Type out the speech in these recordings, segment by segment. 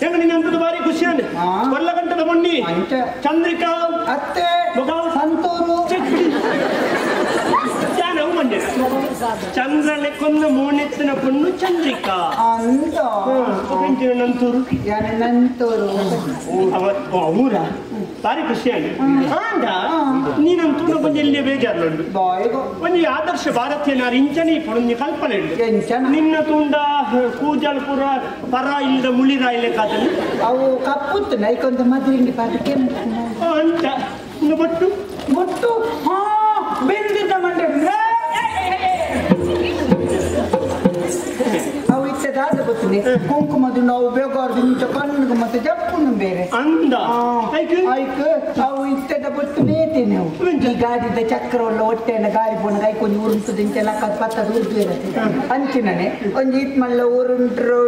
ಹೆಂಗ ನಿನ್ನಂತದ್ದು ಬಾರಿ ಖುಷಿ ಅಂದೆ ಕೊಲ್ಲಗಂಟದ ಮೊಂಡಿ ಚಂದ್ರಿಕಾ ಅತ್ತೆ ಸಂತೂರು ಚಂದ್ರ ಲೆಕ್ಕೊಂದು ಮೂನೆತ್ತಿನ ಪುಣ್ಣು ಚಂದ್ರಿಕಾ ನಂತೂರು ನಂತೂರು ಊರ ಬಾರಿ ಖುಷಿಯಾಗಿ ನೀನಂತೂ ಕೊಂಚ ಎಲ್ಲಿ ಬೇಜಾರು ನೋಡು ಒಂದು ಆದರ್ಶ ಭಾರತೀಯ ನಾರು ಇಂಚನಿ ಪುಣ್ಯ ಕಲ್ಪನೆ ನಿನ್ನ ತುಂಡ ಕೂಜಲ್ಪುರ ಪರ ಇಲ್ಲದ ಮುಳಿರಾಯಿಲೆ ಕಾದಲ್ಲಿ ಅವು ಕಪ್ಪುತ್ತು ನೈಕೊಂದು ಮದುವೆ ಪಾಠಕ್ಕೆ ಅಂತ ಬೊಟ್ಟು ಬೊಟ್ಟು ಬೆಂದಿದ್ದ ಮಂಡ್ಯ ಅವು ಇತ್ತದಾದ ಗೊತ್ತಿದೆ ಕುಂಕುಮದು ನಾವು ಬೇಕಾರ್ದು ಮುಂಚೆ ಕಣ್ಣಿಗೆ ಮತ್ತೆ ಜಪ್ಪುನು ಬೇರೆ ಅಂದ ಆಯ್ತು ಅವು ಇತ್ತದ ಬೊಟ್ಟು ನೇತೆ ನಾವು ಈ ಗಾಡಿದ ಚಕ್ರವಲ್ಲ ಹೊಟ್ಟೆನ ಗಾಳಿ ಪೋಣ ಕೈಕೊಂದು ಉರುಂಟು ಇಂಚೆಲ್ಲ ಪತ್ತದ ಉರ್ದು ಇರುತ್ತೆ ಅಂಚಿನನೆ ಒಂದು ಇತ್ ಮಲ್ಲ ಊರುಂಟ್ರು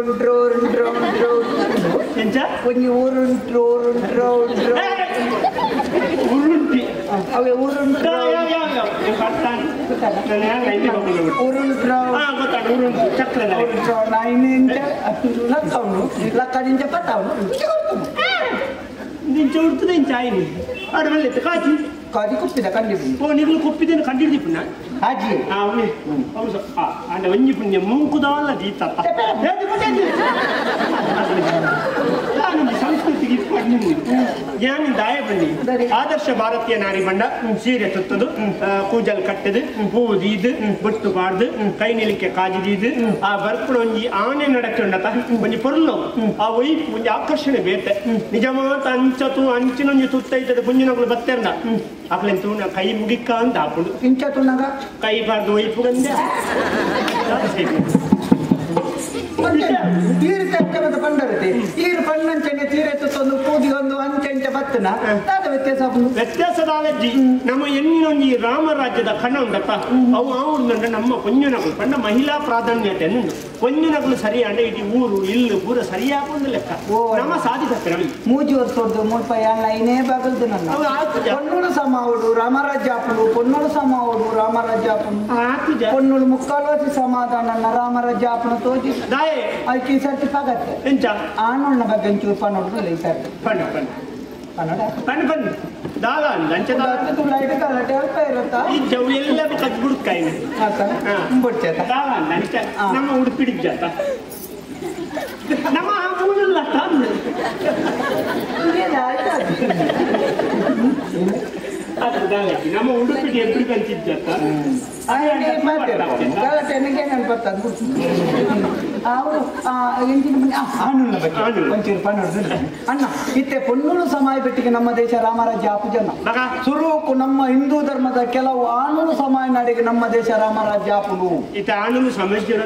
ಒಂದು ಊರುಂಟ್ರು ಉರುಂಟಿ ಅವೇ ಊರುಂಟ್ರು లక్కదించే పట్టావు దించే ఉడుతుంది దించాయి ఆడ వెళ్ళి కాచి కాచి కుప్పిద కండి ఓ నీకు కుప్పిదని కండి తిప్పున్నా ಹಾಜಿ ಅವನೇ ಹೌದು ಅಂಡ ಒಂಜಿ ಪುಣ್ಯ ಮುಂಕುದವಲ್ಲ ದೀತತ್ತ ಸಂಸ್ಕೃತಿಗೆ ಜ್ಞಾನ ದಾಯ ಬನ್ನಿ ಆದರ್ಶ ಭಾರತೀಯ ನಾರಿ ಬಂಡ ಸೀರೆ ತುತ್ತದು ಕೂಜಲ್ ಕಟ್ಟದು ಹೂವು ದೀದು ಬೊಟ್ಟು ಬಾಡ್ದು ಕೈ ನಿಲಿಕೆ ಕಾಜಿದೀದು ಆ ಬರ್ಪುಡ ಒಂಜಿ ಆನೆ ನಡಕೊಂಡತ ಒಂಜಿ ಪೊರ್ಲು ಆ ಒಯ್ಪು ಒಂಜಿ ಆಕರ್ಷಣೆ ಬೇತೆ ನಿಜಮಾತ ಅಂಚತು ಅಂಚಿನೊಂಜಿ ತುತ್ತೈತದ ಪುಂಜಿನಗಳು ಬತ್ತೆರ್ದ ಅಕ್ಲೆಂತೂ ಕೈ ಮುಗಿಕ್ಕ ಅಂತ ಹಾಕೊಂಡು ಇಂಚತುನಾಗ ಕೈ ಬಾರ್ದು ಒಯ್ಪು ಗಂದೆ ತೀರು ಚಕ್ಕರದ ಪಂಡರತೆ ತೀರು ಪಣ್ಣಂಚನೆ ತೀರೆತ್ತೊಂದು ಕೂದಿ ಒಂದು ಅಂಚೆ ಬತ್ತನ ಅದ ವ್ಯತ್ಯಾಸದಾಲಜ್ಜಿ ನಮ್ಮ ಎನ್ನಿನೊಂದು ರಾಮರಾಜ್ಯದ ಕಣ ಉಂಡಪ್ಪ ಅವು ಆವುಂದ್ರೆ ನಮ್ಮ ಪೊಂಜನಗಳು ಪಂಡ ಮಹಿಳಾ ಪ್ರಾಧಾನ್ಯತೆ ಅನ್ನುಂಡು ಪೊಂಜನಗಳು ಸರಿ ಅಂಡೆ ಇಡೀ ಊರು ಇಲ್ಲು ಪೂರ ಸರಿಯಾಗೊಂದು ಲೆಕ್ಕ ನಮ್ಮ ಸಾಧಿಸತ್ತೆ ನಮಗೆ ಮೂಜಿ ವರ್ಷದ್ದು ಮುಲ್ಪಾಯ ಐನೇ ಬಾಗಲ್ದು ನನ್ನ ಪೊನ್ನೂರು ಸಮಾವುಡು ರಾಮರಾಜ್ಯಾಪುಡು ಪೊನ್ನೂರು ಸಮಾವುಡು ರಾಮರಾಜ್ಯಾಪುಡು ಪೊನ್ನೂರು ಮುಕ್ಕಾಲ್ವಾಸಿ ಸಮಾಧಾನ ರಾಮರಾಜ್ಯಾಪುಣ ತೋಜಿ ಅದಕ್ಕೆ ಸರ್ಟಿಫಾಗತ್ತೆ ಎಂಚ ಆನೋಳ್ನ ಬಗ್ಗೆ ಒಂಚೂರು ಪನ್ನೋಡು ಲೈತಾರೆ ಪಣ್ಣ ಪಣ್ಣ ಕನ್ನಡ ಪಣ್ಣ ಪಣ್ಣ ದಾಲ ಲಂಚ ಲೈಟ್ ಕಲಟೆ ಅಲ್ಪ ಇರುತ್ತಾ ಈ ಜವ್ ಎಲ್ಲ ಕಚ್ ಬುಡ್ಕಾಯಿ ಬಿಡ್ತೇತ ದಾಲ ಲಂಚ ನಮ್ಮ ಉಡುಪಿಡಿ ಜಾತ ನಮ್ಮ ಊರಲ್ಲ ತಂದು ಅದು ದಾಲಕ್ಕಿ ನಮ್ಮ ಉಡುಪಿಡಿ ಎಬ್ರಿ ಕಂಚಿದ್ದ ಅಣ್ಣ ಇತ್ತೆ ಪೊನ್ನೂರು ಸಮಾಯ ಬೆಟ್ಟಿಗೆ ನಮ್ಮ ದೇಶ ರಾಮರಾಜ್ಯ ಆಪುಜನ ಸುರೂಕು ನಮ್ಮ ಹಿಂದೂ ಧರ್ಮದ ಕೆಲವು ಆನೂರು ಸಮಾಯ ನಾಡಿಗೆ ನಮ್ಮ ದೇಶ ರಾಮರಾಜ್ಯ ಆಪುನು ಇತ್ತೆ ಆನೂರು ಸಮಸ್ಯೆ